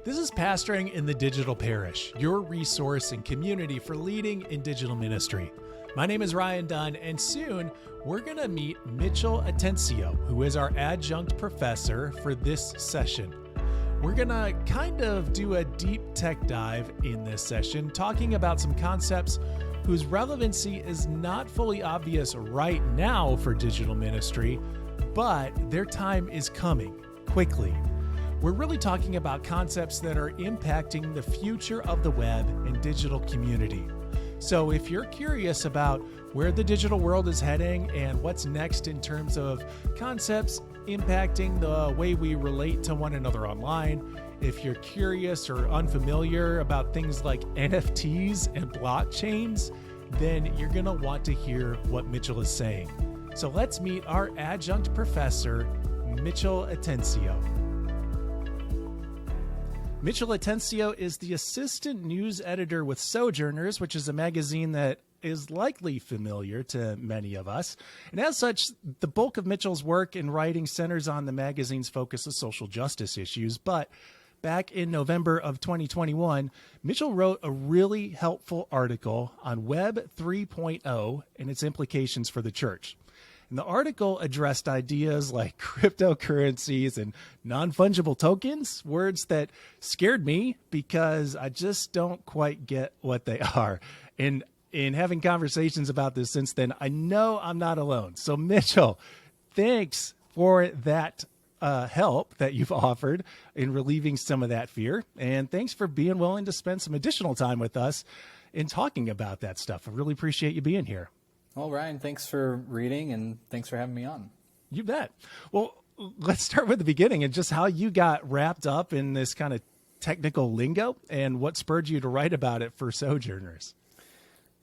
This is Pastoring in the Digital Parish, your resource and community for leading in digital ministry. My name is Ryan Dunn, and soon we're going to meet Mitchell Atencio, who is our adjunct professor for this session. We're going to kind of do a deep tech dive in this session, talking about some concepts whose relevancy is not fully obvious right now for digital ministry, but their time is coming quickly. We're really talking about concepts that are impacting the future of the web and digital community. So if you're curious about where the digital world is heading and what's next in terms of concepts impacting the way we relate to one another online, if you're curious or unfamiliar about things like NFTs and blockchains, then you're going to want to hear what Mitchell is saying. So let's meet our adjunct professor, Mitchell Atencio. Mitchell Atencio is the assistant news editor with Sojourners, which is a magazine that is likely familiar to many of us. And as such, the bulk of Mitchell's work and writing centers on the magazine's focus of social justice issues. But back in November of 2021, Mitchell wrote a really helpful article on Web 3.0 and its implications for the church. And the article addressed ideas like cryptocurrencies and non-fungible tokens, words that scared me because I just don't quite get what they are. And in having conversations about this since then, I know I'm not alone. So Mitchell, thanks for that help that you've offered in relieving some of that fear. And thanks for being willing to spend some additional time with us in talking about that stuff. I really appreciate you being here. Well, Ryan, thanks for reading and thanks for having me on. You bet. Well, let's start with the beginning and just how you got wrapped up in this kind of technical lingo and what spurred you to write about it for Sojourners.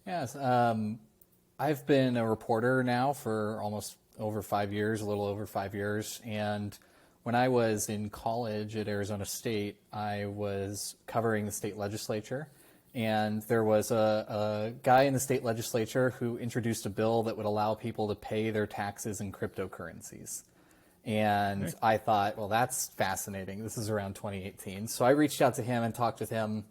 Yes, I've been a reporter now for almost over 5 years, a little over 5 years. And when I was in college at Arizona State, I was covering the state legislature. And there was a guy in the state legislature who introduced a bill that would allow people to pay their taxes in cryptocurrencies. And okay. I thought, well, that's fascinating. This is around 2018. So I reached out to him and talked with him.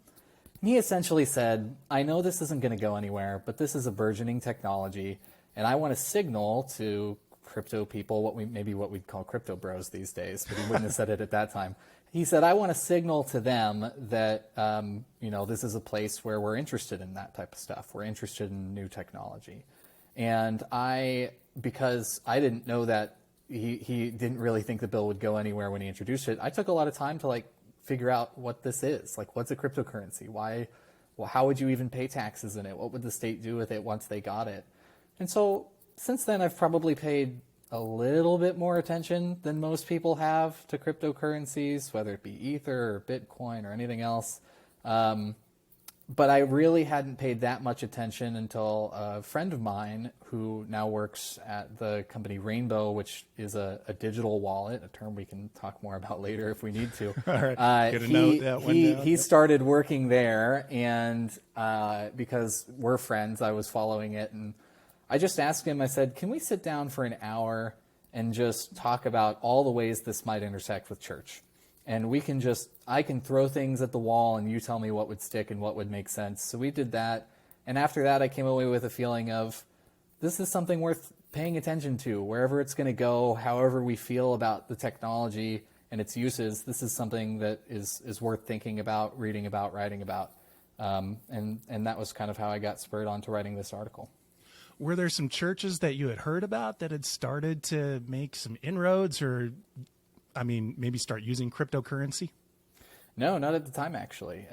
And he essentially said, I know this isn't going to go anywhere, but this is a burgeoning technology. And I want to signal to crypto people, what we'd call crypto bros these days, but he wouldn't have said it at that time. He said, I want to signal to them that, this is a place where we're interested in that type of stuff. We're interested in new technology. And because I didn't know that he didn't really think the bill would go anywhere when he introduced it, I took a lot of time to figure out what this is. What's a cryptocurrency? How would you even pay taxes in it? What would the state do with it once they got it? And so since then, I've probably paid a little bit more attention than most people have to cryptocurrencies, whether it be Ether or Bitcoin or anything else. But I really hadn't paid that much attention until a friend of mine who now works at the company Rainbow, which is a digital wallet, a term we can talk more about later if we need to. All right. He started working there, and because we're friends, I was following it, and I just asked him, I said, can we sit down for an hour and just talk about all the ways this might intersect with church? And I can throw things at the wall and you tell me what would stick and what would make sense. So we did that. And after that, I came away with a feeling of this is something worth paying attention to. Wherever it's going to go, however we feel about the technology and its uses, this is something that is worth thinking about, reading about, writing about. And that was kind of how I got spurred on to writing this article. Were there some churches that you had heard about that had started to make some inroads or, maybe start using cryptocurrency? No, not at the time, actually.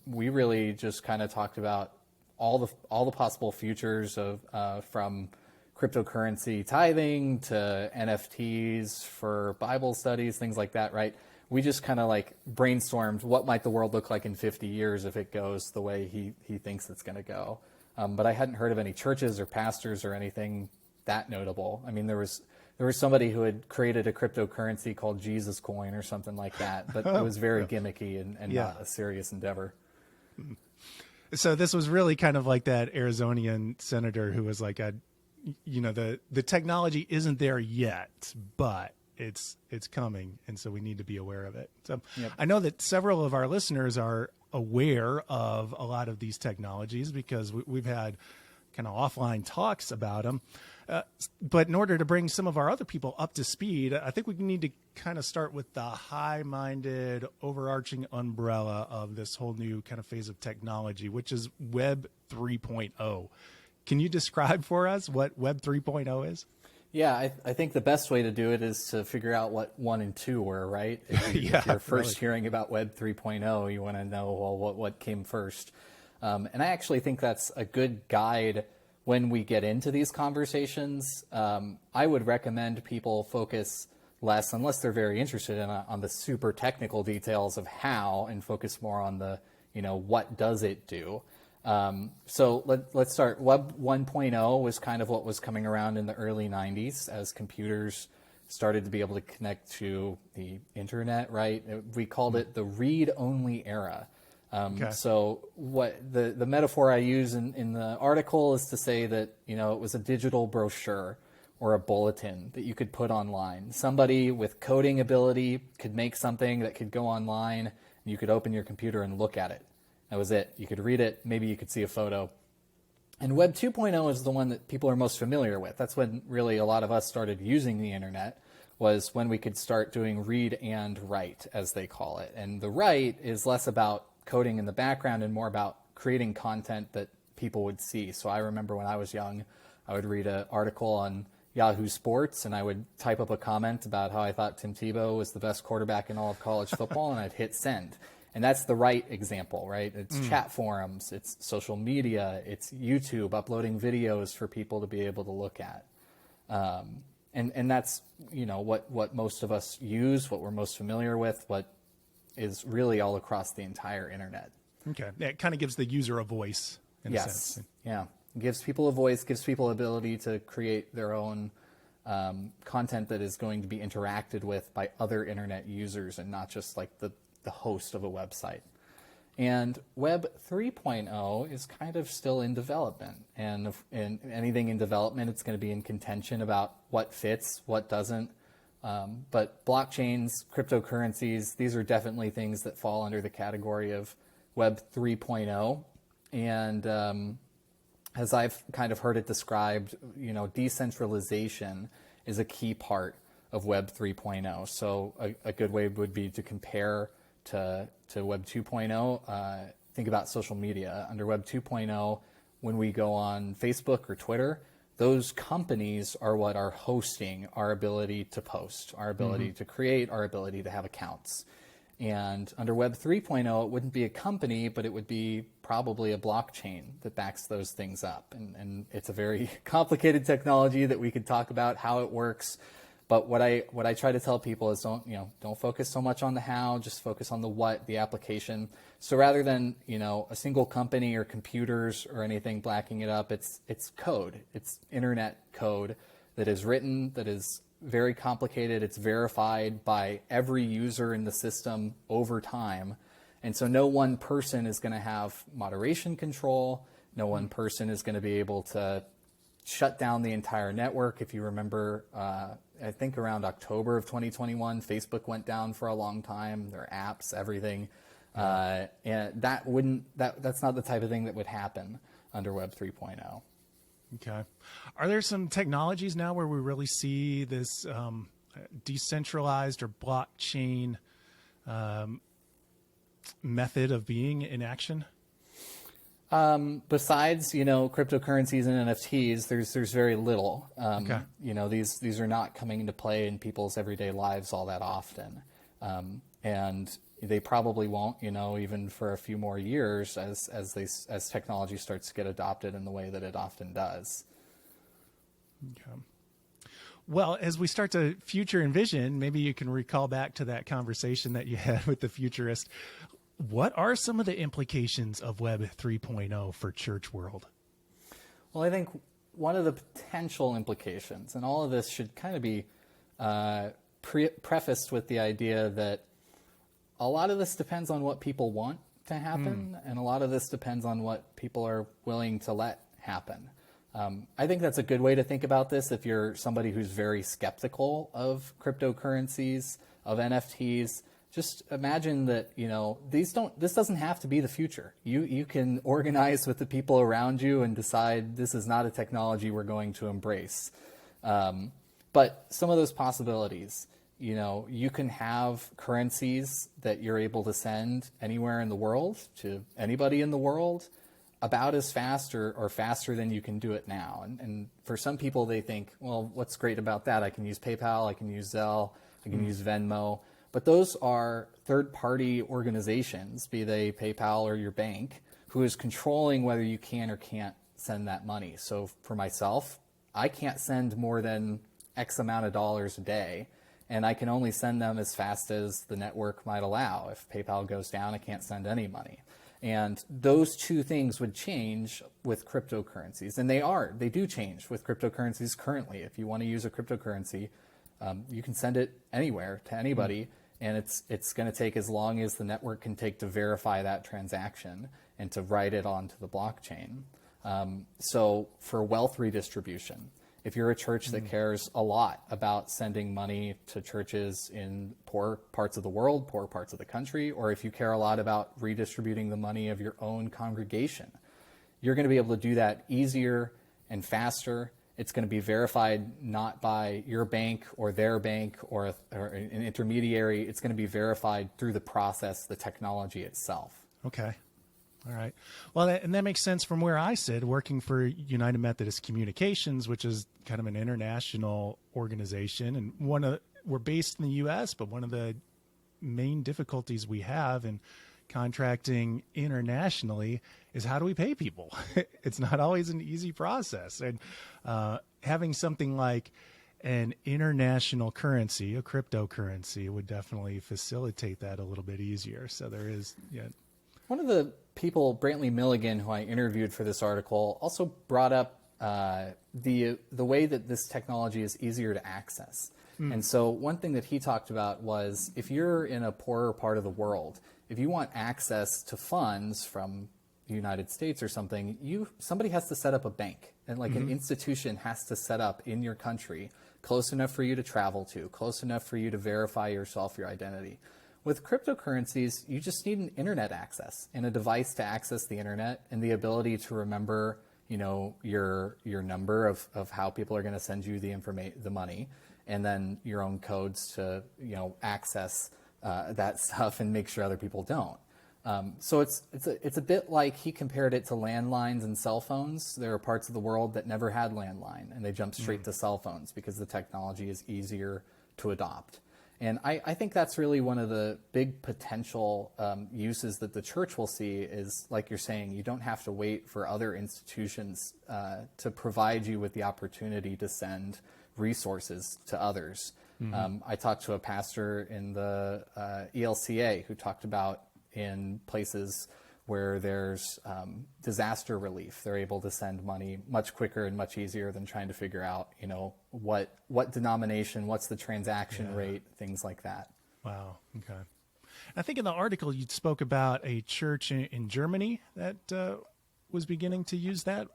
We really just kind of talked about all the possible futures of from cryptocurrency tithing to NFTs for Bible studies, things like that, right? We just kind of brainstormed what might the world look like in 50 years if it goes the way he thinks it's going to go. But I hadn't heard of any churches or pastors or anything that notable. There was somebody who had created a cryptocurrency called Jesus Coin or something like that, but it was very gimmicky and not a serious endeavor. So this was really kind of like that Arizonian senator who was like, the technology isn't there yet, but it's coming, and so we need to be aware of it. So Yep. I know that several of our listeners are aware of a lot of these technologies because we've had kind of offline talks about them. But in order to bring some of our other people up to speed, I think we need to kind of start with the high-minded, overarching umbrella of this whole new kind of phase of technology, which is Web 3.0. Can you describe for us what Web 3.0 is? Yeah, I think the best way to do it is to figure out what 1 and 2 were, right? If you're first hearing about Web 3.0, you want to know, well, what came first. And I actually think that's a good guide when we get into these conversations. I would recommend people focus less, unless they're very interested on the super technical details of how, and focus more on the, what does it do? So let's start. Web 1.0 was kind of what was coming around in the early 90s as computers started to be able to connect to the internet, right? We called it the read-only era. So what the metaphor I use in the article is to say that, it was a digital brochure or a bulletin that you could put online. Somebody with coding ability could make something that could go online, and you could open your computer and look at it. That was it. You could read it. Maybe you could see a photo. And Web 2.0 is the one that people are most familiar with. That's when really a lot of us started using the internet, was when we could start doing read and write, as they call it. And the write is less about coding in the background and more about creating content that people would see. So I remember when I was young, I would read an article on Yahoo Sports, and I would type up a comment about how I thought Tim Tebow was the best quarterback in all of college football, and I'd hit send. And that's the right example, right? It's chat forums, it's social media, it's YouTube uploading videos for people to be able to look at. And that's, what most of us use, what we're most familiar with, what is really all across the entire internet. Okay. It kind of gives the user a voice in a sense. Yeah. It gives people a voice, gives people ability to create their own content that is going to be interacted with by other internet users and not just like the host of a website. And Web 3.0 is kind of still in development. And anything in development, it's going to be in contention about what fits, what doesn't. But blockchains, cryptocurrencies, these are definitely things that fall under the category of Web 3.0. And as I've kind of heard it described, decentralization is a key part of Web 3.0. So a good way would be to compare to Web 2.0. Think about social media. Under Web 2.0, when we go on Facebook or Twitter, those companies are what are hosting our ability to post, our ability to create, our ability to have accounts. And under Web 3.0, it wouldn't be a company, but it would be probably a blockchain that backs those things up. And it's a very complicated technology that we could talk about how it works. But what I try to tell people is don't focus so much on the how, just focus on the what, the application. So rather than a single company or computers or anything blacking it up, it's code. It's internet code that is written, that is very complicated. It's verified by every user in the system over time. And so no one person is going to have moderation control. No one person is going to be able to shut down the entire network. If you remember, I think around October of 2021, Facebook went down for a long time, their apps, everything. And that's not the type of thing that would happen under Web 3.0. Okay. Are there some technologies now where we really see this decentralized or blockchain method of being in action? Besides, cryptocurrencies and NFTs, there's very little. Okay. These are not coming into play in people's everyday lives all that often. And they probably won't, even for a few more years as technology starts to get adopted in the way that it often does. Okay. Well, as we start to future envision, maybe you can recall back to that conversation that you had with the futurist. What are some of the implications of Web 3.0 for church world? Well, I think one of the potential implications, and all of this should kind of be prefaced with the idea that a lot of this depends on what people want to happen, and a lot of this depends on what people are willing to let happen. I think that's a good way to think about this if you're somebody who's very skeptical of cryptocurrencies, of NFTs. Just imagine that, this doesn't have to be the future. You can organize with the people around you and decide this is not a technology we're going to embrace. But some of those possibilities, you can have currencies that you're able to send anywhere in the world to anybody in the world about as fast or faster than you can do it now. And for some people, they think, well, what's great about that? I can use PayPal, I can use Zelle, I can use Venmo. But those are third-party organizations, be they PayPal or your bank, who is controlling whether you can or can't send that money. So for myself, I can't send more than X amount of dollars a day, and I can only send them as fast as the network might allow. If PayPal goes down, I can't send any money. And those two things would change with cryptocurrencies. And they do change with cryptocurrencies currently. If you want to use a cryptocurrency, you can send it anywhere to anybody, and it's going to take as long as the network can take to verify that transaction and to write it onto the blockchain. So for wealth redistribution, if you're a church that cares a lot about sending money to churches in poor parts of the world, poor parts of the country, or if you care a lot about redistributing the money of your own congregation, you're going to be able to do that easier and faster. It's going to be verified not by your bank or their bank or an intermediary. It's going to be verified through the process, the technology itself. Okay. All right. Well, and that makes sense from where I sit, working for United Methodist Communications, which is kind of an international organization. And we're based in the U.S., but one of the main difficulties we have in contracting internationally is how do we pay people? It's not always an easy process. And having something like an international currency, a cryptocurrency, would definitely facilitate that a little bit easier. So there is, One of the people, Brantley Milligan, who I interviewed for this article, also brought up the way that this technology is easier to access. And so one thing that he talked about was if you're in a poorer part of the world, if you want access to funds from the United States or something, somebody has to set up a bank, and an institution has to set up in your country, close enough for you to travel to, close enough for you to verify yourself, your identity. With cryptocurrencies, you just need an internet access and a device to access the internet and the ability to remember, your number of how people are going to send you the money, and then your own codes to, access that stuff and make sure other people don't. So it's a bit like he compared it to landlines and cell phones. There are parts of the world that never had landline, and they jumped straight to cell phones because the technology is easier to adopt. And I think that's really one of the big potential uses that the church will see is, like you're saying, you don't have to wait for other institutions to provide you with the opportunity to send resources to others. I talked to a pastor in the ELCA who talked about in places where there's disaster relief, they're able to send money much quicker and much easier than trying to figure out, what denomination, what's the transaction rate, things like that. Wow. Okay. I think in the article you spoke about a church in Germany that was beginning to use that.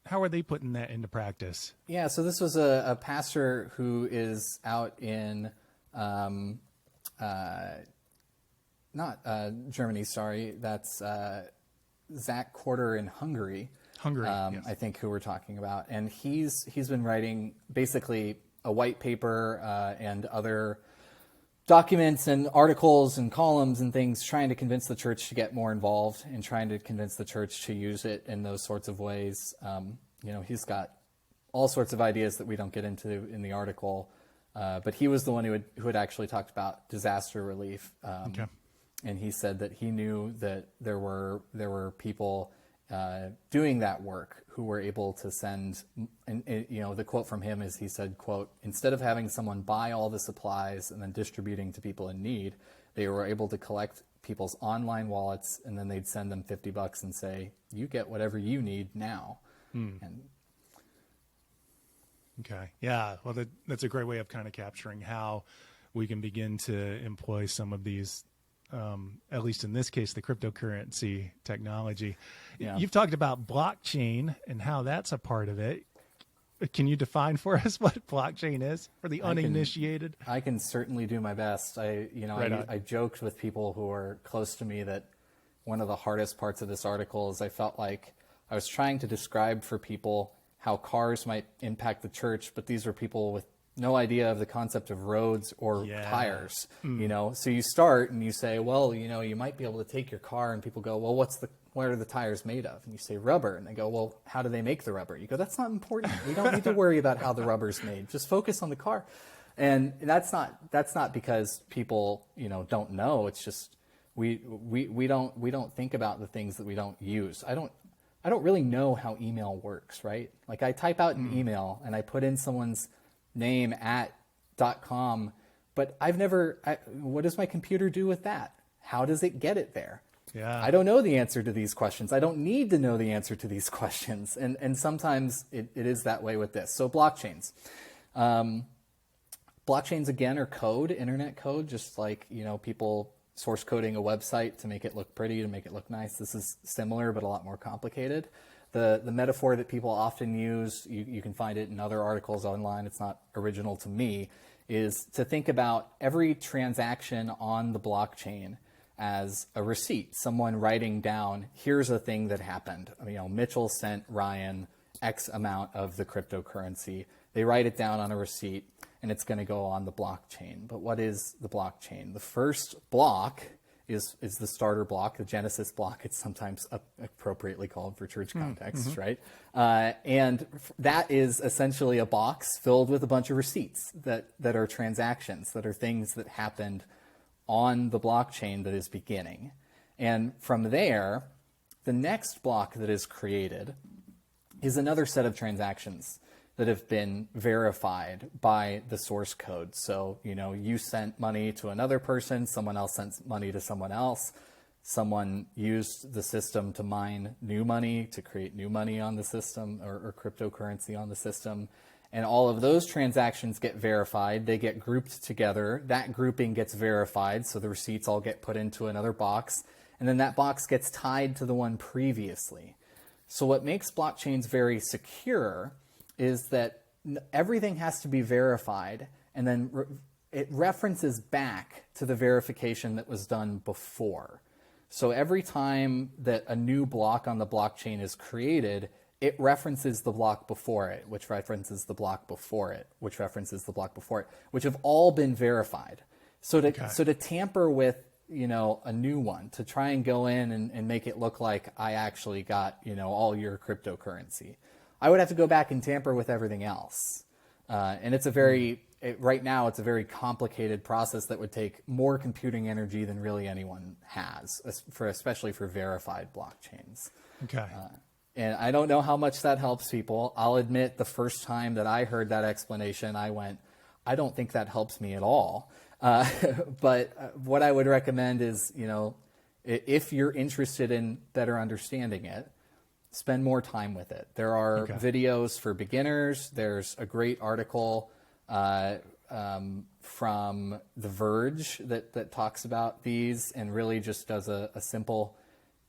How are they putting that into practice? Yeah, so this was a pastor who is out in not Germany, sorry. That's Zach Quarter in Hungary. Yes. I think who we're talking about, and he's been writing basically a white paper and other documents and articles and columns and things, trying to convince the church to get more involved and trying to convince the church to use it in those sorts of ways. He's got all sorts of ideas that we don't get into in the article, but he was the one who had actually talked about disaster relief. Okay. And he said that he knew that there were people doing that work who were able to send, and the quote from him is, he said, quote, "Instead of having someone buy all the supplies and then distributing to people in need, they were able to collect people's online wallets, and then they'd send them $50 and say, you get whatever you need now." And okay. Yeah. Well, that's a great way of kind of capturing how we can begin to employ some of these at least in this case, the cryptocurrency technology. Yeah. You've talked about blockchain and how that's a part of it. Can you define for us what blockchain is for the uninitiated? I can certainly do my best. I joked with people who are close to me that one of the hardest parts of this article is I felt like I was trying to describe for people how cars might impact the church, but these are people with no idea of the concept of roads or tires, So you start and you say, well, you might be able to take your car, and people go, well, what are the tires made of? And you say rubber, and they go, well, how do they make the rubber? You go, that's not important. We don't need to worry about how the rubber's made. Just focus on the car. And that's not because people, don't know. It's just we don't think about the things that we don't use. I don't really know how email works, right? Like I type out an email and I put in someone's name at .com, but what does my computer do with that? How does it get it there? Yeah. I don't know the answer to these questions. I don't need to know the answer to these questions. And sometimes it is that way with this. So blockchains. Blockchains, again, are code, internet code, just like, people source coding a website to make it look pretty, to make it look nice. This is similar, but a lot more complicated. The metaphor that people often use, you can find it in other articles online, it's not original to me, is to think about every transaction on the blockchain as a receipt, someone writing down, here's a thing that happened. Mitchell sent Ryan X amount of the cryptocurrency. They write it down on a receipt, and it's going to go on the blockchain. But what is the blockchain? The first block is the starter block, the Genesis block. It's sometimes appropriately called for church contexts, right? And that is essentially a box filled with a bunch of receipts that are transactions, that are things that happened on the blockchain that is beginning. And from there, the next block that is created is another set of transactions that have been verified by the source code. So, you sent money to another person, someone else sent money to someone else, someone used the system to mine new money, to create new money on the system or cryptocurrency on the system. And all of those transactions get verified. They get grouped together. That grouping gets verified, so the receipts all get put into another box. And then that box gets tied to the one previously. So what makes blockchains very secure is that everything has to be verified, and then it references back to the verification that was done before. So every time that a new block on the blockchain is created, it references the block before it, which references the block before it, which references the block before it, which have all been verified. So to tamper with, a new one, to try and go in and make it look like I actually got, all your cryptocurrency, I would have to go back and tamper with everything else. And it's right now, it's a very complicated process that would take more computing energy than really anyone has, especially for verified blockchains. Okay. And I don't know how much that helps people. I'll admit the first time that I heard that explanation, I went, I don't think that helps me at all. But what I would recommend is, if you're interested in better understanding it, spend more time with it. There are videos for beginners. There's a great article from The Verge that talks about these and really just does a simple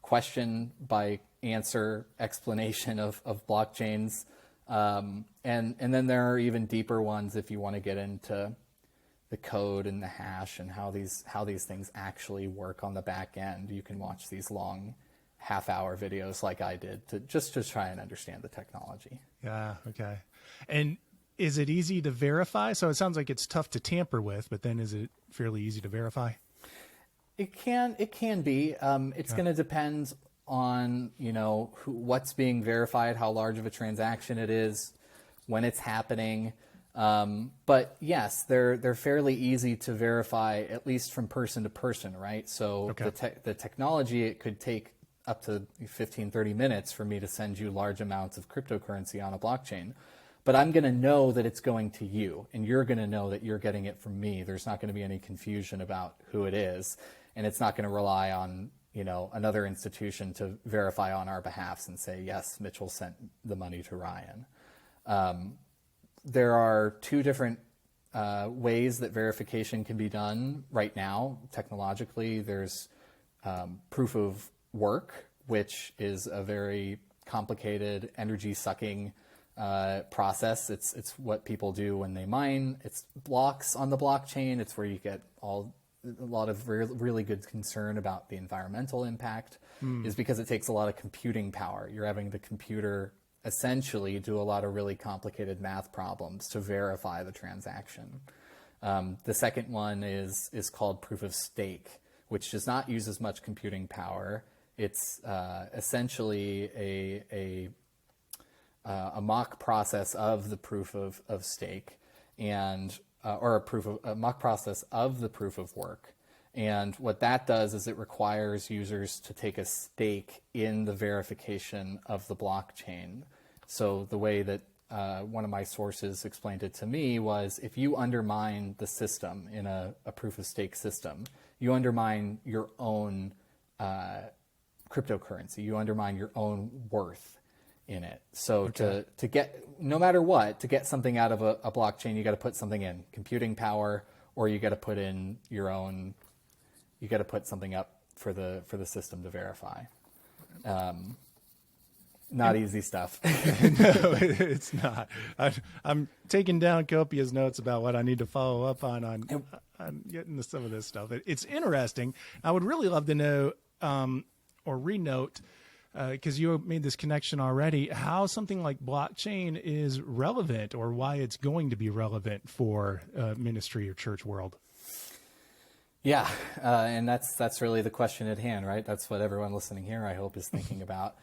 question by answer explanation of blockchains. And then there are even deeper ones if you want to get into the code and the hash and how these things actually work on the back end. You can watch these long half-hour videos like I did to try and understand the technology. Yeah. Okay. And is it easy to verify? So it sounds like it's tough to tamper with, but then is it fairly easy to verify? It can be. It's going to depend on, what's being verified, how large of a transaction it is, when it's happening. But yes, they're fairly easy to verify, at least from person to person, right? So the technology, it could take up to 15, 30 minutes for me to send you large amounts of cryptocurrency on a blockchain. But I'm going to know that it's going to you, and you're going to know that you're getting it from me. There's not going to be any confusion about who it is, and it's not going to rely on, another institution to verify on our behalf and say, yes, Mitchell sent the money to Ryan. There are two different ways that verification can be done right now. Technologically, there's proof of work, which is a very complicated, energy-sucking process. It's what people do when they mine. It's blocks on the blockchain. It's where you get a lot of really good concern about the environmental impact, is because it takes a lot of computing power. You're having the computer essentially do a lot of really complicated math problems to verify the transaction. The second one is called proof of stake, which does not use as much computing power. It's essentially a mock process of the proof of stake, and or a mock process of the proof of work. And what that does is it requires users to take a stake in the verification of the blockchain. So the way that one of my sources explained it to me was, if you undermine the system in a proof of stake system, you undermine your own cryptocurrency. You undermine your own worth in it. So to get, no matter what, to get something out of a blockchain, you got to put something in, computing power, or you got to put in your own, you got to put something up for the system to verify. Not easy stuff. No, it's not. I'm taking down copious notes about what I need to follow up on getting to some of this stuff. It's interesting. I would really love to know or renote, because you made this connection already, how something like blockchain is relevant, or why it's going to be relevant for ministry or church world. Yeah, and that's really the question at hand, right? That's what everyone listening here, I hope, is thinking about.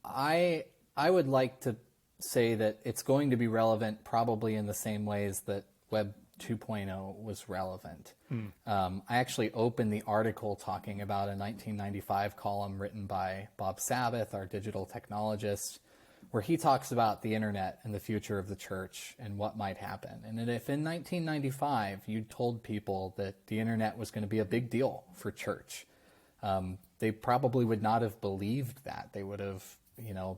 I would like to say that it's going to be relevant probably in the same ways that Web 2.0 was relevant. I actually opened the article talking about a 1995 column written by Bob Sabbath, our digital technologist, where he talks about the internet and the future of the church and what might happen. And if in 1995 you told people that the internet was going to be a big deal for church, they probably would not have believed that. They would have,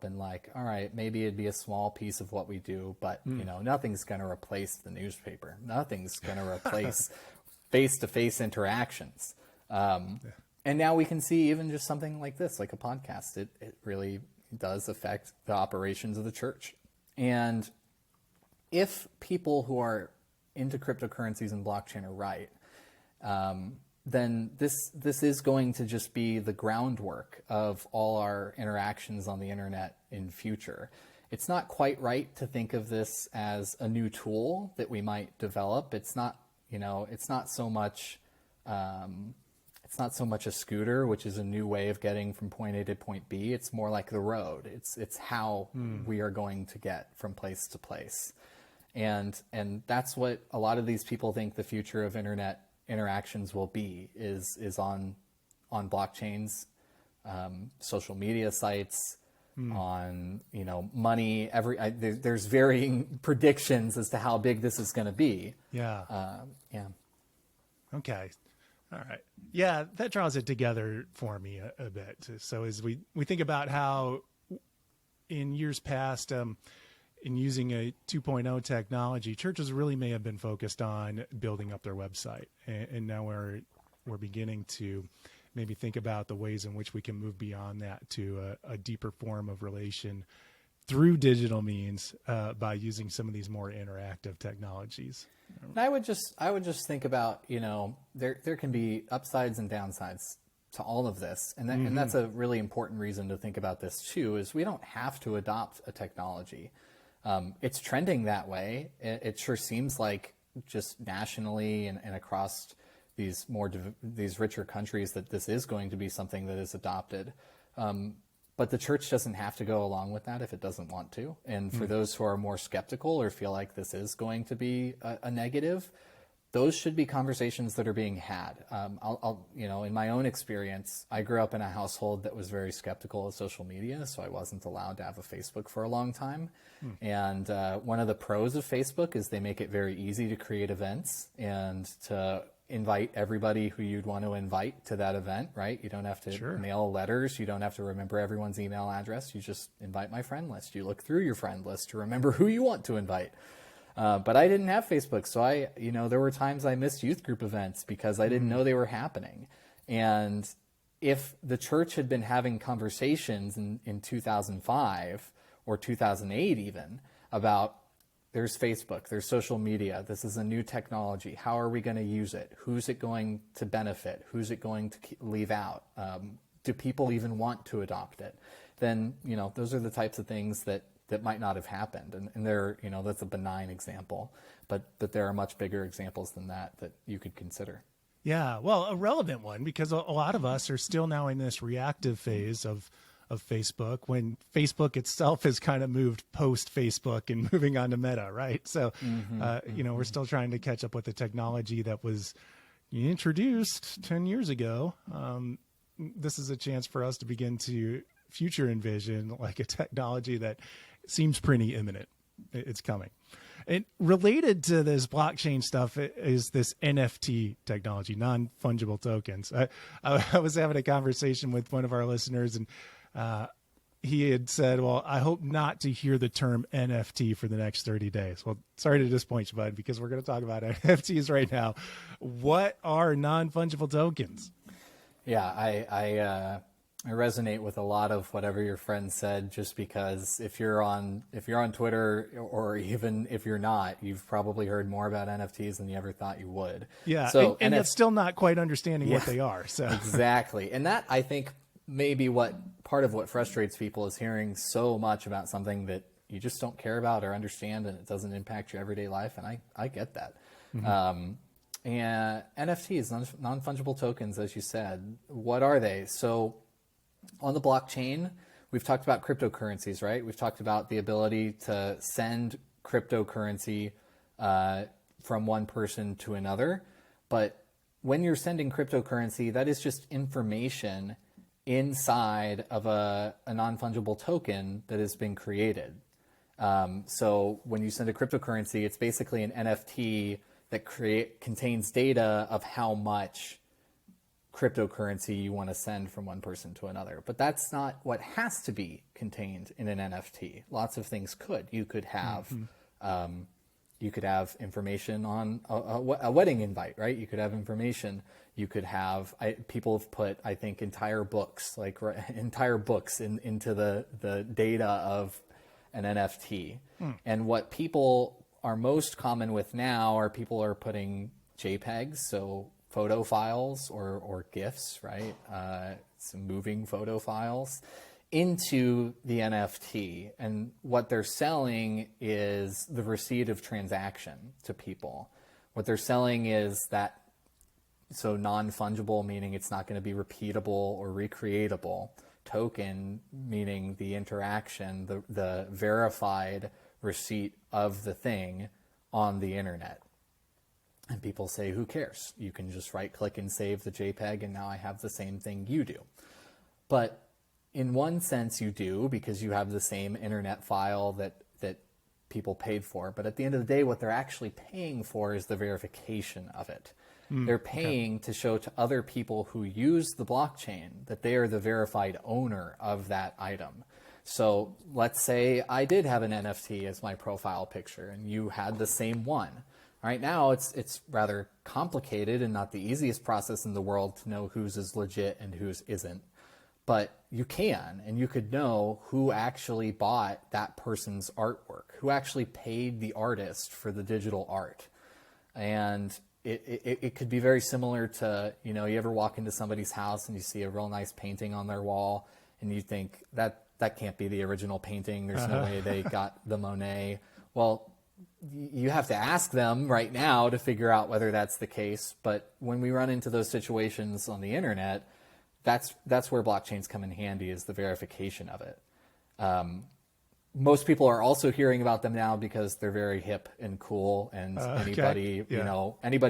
been like, all right, maybe it'd be a small piece of what we do, but nothing's going to replace the newspaper. Nothing's going to replace face-to-face interactions. And now we can see even just something like this, like a podcast. It really does affect the operations of the church. And if people who are into cryptocurrencies and blockchain are right, then this is going to just be the groundwork of all our interactions on the internet in future. It's not quite right to think of this as a new tool that we might develop. It's not, it's not so much a scooter, which is a new way of getting from point A to point B. It's more like the road. It's how we are going to get from place to place. And that's what a lot of these people think the future of internet interactions will be, is on blockchains, social media sites, on money. There's varying predictions as to how big this is going to be. Yeah. Okay. All right. Yeah, that draws it together for me a bit. So as we think about how in years past, in using a 2.0 technology, churches really may have been focused on building up their website. And now we're beginning to maybe think about the ways in which we can move beyond that to a deeper form of relation through digital means by using some of these more interactive technologies. And I would just think about, there can be upsides and downsides to all of this. And that's a really important reason to think about this too, is we don't have to adopt a technology. It's trending that way. It sure seems like just nationally and across these richer countries that this is going to be something that is adopted. But the church doesn't have to go along with that if it doesn't want to. And for those who are more skeptical or feel like this is going to be a negative, those should be conversations that are being had. In my own experience, I grew up in a household that was very skeptical of social media, so I wasn't allowed to have a Facebook for a long time. And one of the pros of Facebook is they make it very easy to create events and to invite everybody who you'd want to invite to that event, right? You don't have to mail letters. You don't have to remember everyone's email address. You just invite my friend list. You look through your friend list to remember who you want to invite. But I didn't have Facebook. So there were times I missed youth group events because I didn't know they were happening. And if the church had been having conversations in 2005 or 2008 even about there's Facebook, there's social media, this is a new technology, how are we going to use it? Who's it going to benefit? Who's it going to leave out? Do people even want to adopt it? Then, those are the types of things that might not have happened. And they're, that's a benign example, but there are much bigger examples than that you could consider. Yeah, well, a relevant one, because a lot of us are still now in this reactive phase of Facebook, when Facebook itself has kind of moved post Facebook and moving on to Meta, right? So, we're still trying to catch up with the technology that was introduced 10 years ago. This is a chance for us to begin to future envision like a technology that seems pretty imminent. It's coming. And related to this blockchain stuff is this NFT technology, non-fungible tokens. I was having a conversation with one of our listeners, and he had said, well, I hope not to hear the term NFT for the next 30 days. Well, sorry to disappoint you, bud, because we're going to talk about NFTs right now. What are non-fungible tokens? Yeah, I resonate with a lot of whatever your friend said, just because if you're on Twitter, or even if you're not, you've probably heard more about NFTs than you ever thought you would. Yeah, so, and yet still not quite understanding what they are. So exactly. And that, I think, maybe part of what frustrates people is hearing so much about something that you just don't care about or understand, and it doesn't impact your everyday life. And I get that. Mm-hmm. And NFTs, non-fungible tokens, as you said, what are they? So on the blockchain, we've talked about cryptocurrencies, right? We've talked about the ability to send cryptocurrency from one person to another. But when you're sending cryptocurrency, that is just information inside of a non-fungible token that has been created. So when you send a cryptocurrency, it's basically an NFT that contains data of how much cryptocurrency you want to send from one person to another. But that's not what has to be contained in an NFT. Lots of things could. You could have information on a wedding invite, right? You could have information. You could have, people have put, I think, entire books into the data of an NFT. And what people are most common with now are people are putting JPEGs, so photo files or GIFs, right? Some moving photo files into the NFT. And what they're selling is the receipt of transaction to people. What they're selling is that, so non-fungible, meaning it's not going to be repeatable or recreatable. Token, meaning the interaction, the verified receipt of the thing on the internet. And people say, who cares? You can just right click and save the JPEG, and now I have the same thing you do. But in one sense you do, because you have the same internet file that people paid for. But at the end of the day, what they're actually paying for is the verification of it. They're paying to show to other people who use the blockchain that they are the verified owner of that item. So let's say I did have an NFT as my profile picture and you had the same one. Right now, it's rather complicated and not the easiest process in the world to know whose is legit and whose isn't. But you can, and you could know who actually bought that person's artwork, who actually paid the artist for the digital art. And it could be very similar to, you ever walk into somebody's house and you see a real nice painting on their wall and you think that can't be the original painting. There's no way they got the Monet. Well, you have to ask them right now to figure out whether that's the case. But when we run into those situations on the internet, that's where blockchains come in handy, is the verification of it. Most people are also hearing about them now because they're very hip and cool, and anybody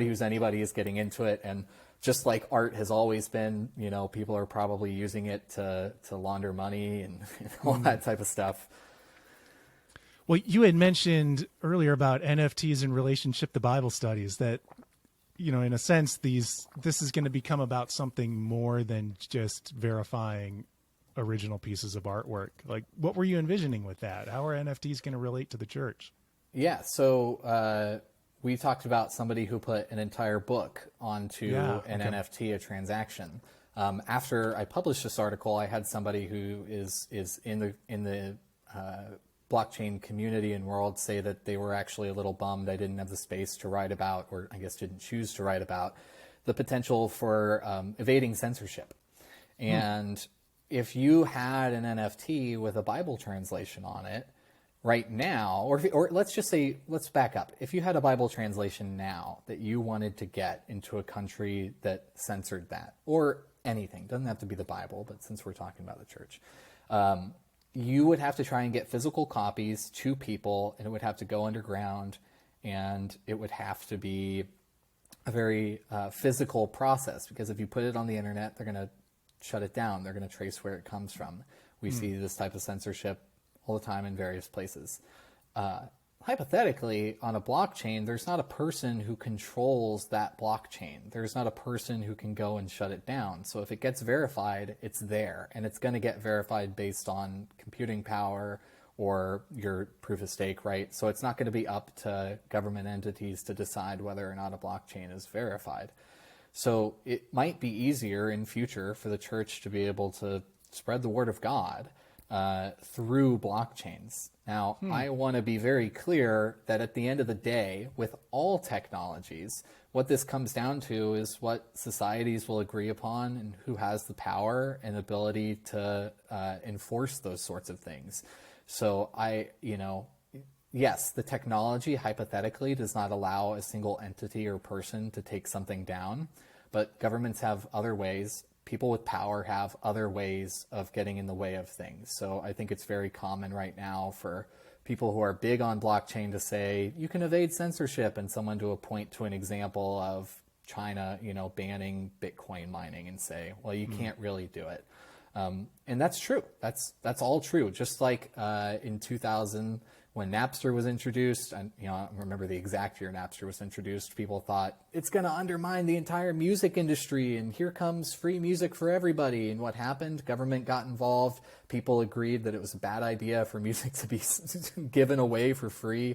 who's anybody is getting into it. And just like art has always been, people are probably using it to launder money and all that type of stuff. Well, you had mentioned earlier about NFTs in relationship to Bible studies, that, in a sense, this is going to become about something more than just verifying original pieces of artwork. Like, what were you envisioning with that? How are NFTs going to relate to the church? Yeah. So we talked about somebody who put an entire book onto an NFT, a transaction. After I published this article, I had somebody who is in the blockchain community and world say that they were actually a little bummed I didn't have the space to write about, or I guess didn't choose to write about, the potential for evading censorship. And if you had an NFT with a Bible translation on it right now, or let's just say, let's back up. If you had a Bible translation now that you wanted to get into a country that censored that, or anything, doesn't have to be the Bible, but since we're talking about the church, you would have to try and get physical copies to people, and it would have to go underground, and it would have to be a very physical process, because if you put it on the internet, they're going to shut it down. They're going to trace where it comes from. We see this type of censorship all the time in various places. Hypothetically, on a blockchain, there's not a person who controls that blockchain. There's not a person who can go and shut it down. So if it gets verified, it's there, and it's going to get verified based on computing power or your proof of stake, right? So it's not going to be up to government entities to decide whether or not a blockchain is verified. So it might be easier in future for the church to be able to spread the word of God through blockchains. Now, I want to be very clear that at the end of the day, with all technologies, what this comes down to is what societies will agree upon and who has the power and ability to enforce those sorts of things. So yes, the technology hypothetically does not allow a single entity or person to take something down, but governments have other ways. People with power have other ways of getting in the way of things. So I think it's very common right now for people who are big on blockchain to say, you can evade censorship, and someone to point to an example of China, banning Bitcoin mining and say, well, you can't really do it. And that's true. That's all true. Just like in 2000, when Napster was introduced, and I don't remember the exact year Napster was introduced, people thought it's going to undermine the entire music industry, and here comes free music for everybody. And what happened? Government got involved. People agreed that it was a bad idea for music to be given away for free,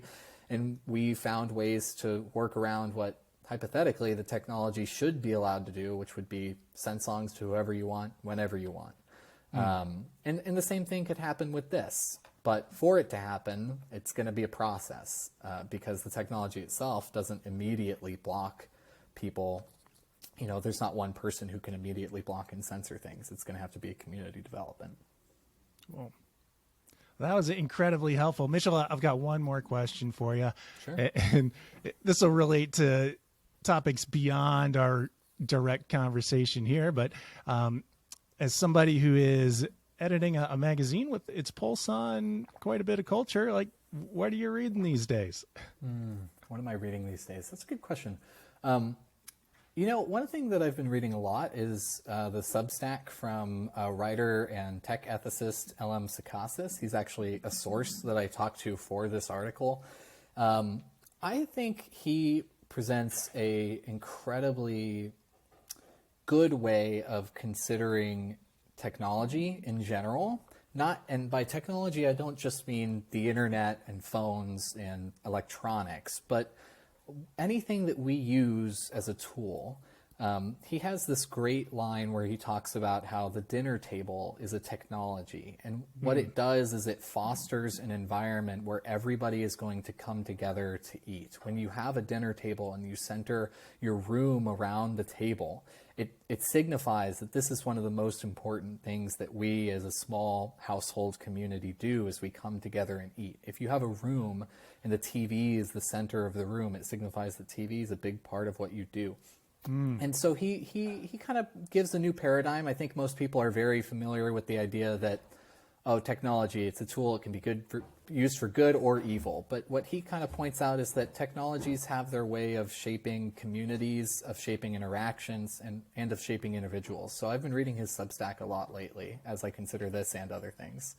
and we found ways to work around what hypothetically the technology should be allowed to do, which would be send songs to whoever you want, whenever you want. And the same thing could happen with this. But for it to happen, it's going to be a process because the technology itself doesn't immediately block people. There's not one person who can immediately block and censor things. It's going to have to be a community development. Well, that was incredibly helpful. Mitchell, I've got one more question for you. Sure. And this will relate to topics beyond our direct conversation here. But as somebody who is editing a magazine with its pulse on quite a bit of culture, what are you reading these days? What am I reading these days? That's a good question. One thing that I've been reading a lot is the Substack from writer and tech ethicist L.M. Sakasis. He's actually a source that I talked to for this article. I think he presents a incredibly good way of considering technology in general. And by technology, I don't just mean the internet and phones and electronics, but anything that we use as a tool. He has this great line where he talks about how the dinner table is a technology, and what it does is it fosters an environment where everybody is going to come together to eat. When you have a dinner table and you center your room around the table, it signifies that this is one of the most important things that we as a small household community do, is we come together and eat. If you have a room and the TV is the center of the room, it signifies that TV is a big part of what you do. And so he kind of gives a new paradigm. I think most people are very familiar with the idea that, technology, it's a tool, it can be used for good or evil. But what he kind of points out is that technologies have their way of shaping communities, of shaping interactions, and of shaping individuals. So I've been reading his Substack a lot lately as I consider this and other things.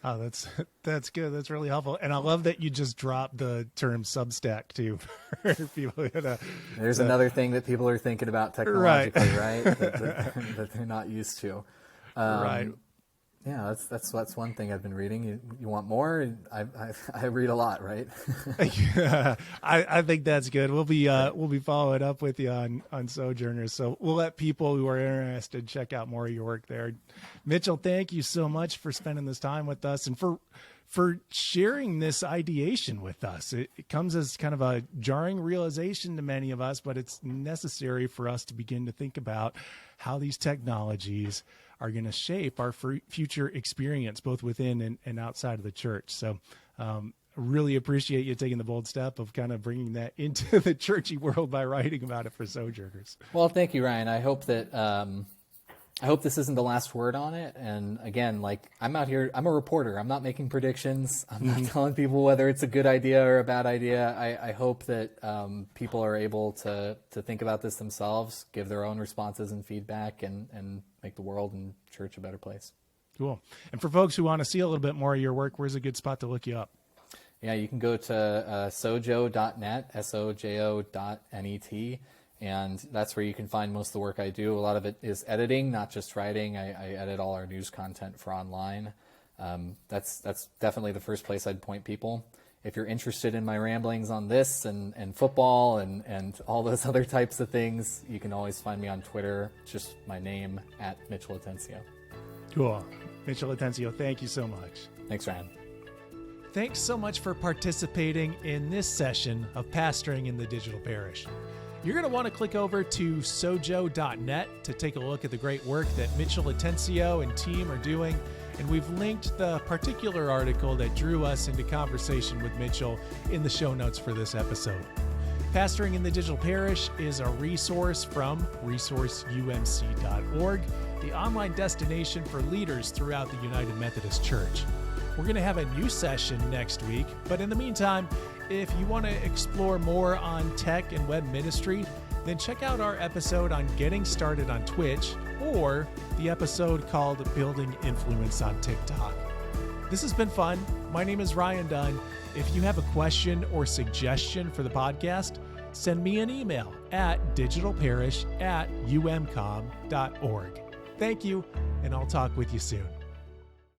Oh, that's good. That's really helpful. And I love that you just dropped the term Substack too. For people There's another thing that people are thinking about technologically, right? that they're not used to. Right. Yeah, that's one thing I've been reading. You want more? I read a lot, right? Yeah, I think that's good. We'll be following up with you on Sojourners, so we'll let people who are interested check out more of your work there. Mitchell, thank you so much for spending this time with us and for sharing this ideation with us. It comes as kind of a jarring realization to many of us, but it's necessary for us to begin to think about how these technologies are going to shape our future experience, both within and outside of the church. So really appreciate you taking the bold step of kind of bringing that into the churchy world by writing about it for Sojourners. Well, thank you, Ryan. I hope this isn't the last word on it. And again, like I'm out here, I'm a reporter. I'm not making predictions. I'm not telling people whether it's a good idea or a bad idea. I hope that people are able to think about this themselves, give their own responses and feedback, and make the world and church a better place. Cool. And for folks who want to see a little bit more of your work, where's a good spot to look you up? Yeah, you can go to sojo.net, sojo.net. And that's where you can find most of the work I do. A lot of it is editing, not just writing. I edit all our news content for online. That's definitely the first place I'd point people. If you're interested in my ramblings on this and football and all those other types of things, you can always find me on Twitter. Just my name, @Mitchell Atencio. Cool. Mitchell Atencio, thank you so much. Thanks, Ryan. Thanks so much for participating in this session of Pastoring in the Digital Parish. You're going to want to click over to sojo.net to take a look at the great work that Mitchell Atencio and team are doing. And we've linked the particular article that drew us into conversation with Mitchell in the show notes for this episode. Pastoring in the Digital Parish is a resource from resourceumc.org, the online destination for leaders throughout the United Methodist Church. We're going to have a new session next week, but in the meantime, if you want to explore more on tech and web ministry, then check out our episode on getting started on Twitch or the episode called Building Influence on TikTok. This has been fun. My name is Ryan Dunn. If you have a question or suggestion for the podcast, send me an email at digitalparish@umcom.org. Thank you, and I'll talk with you soon.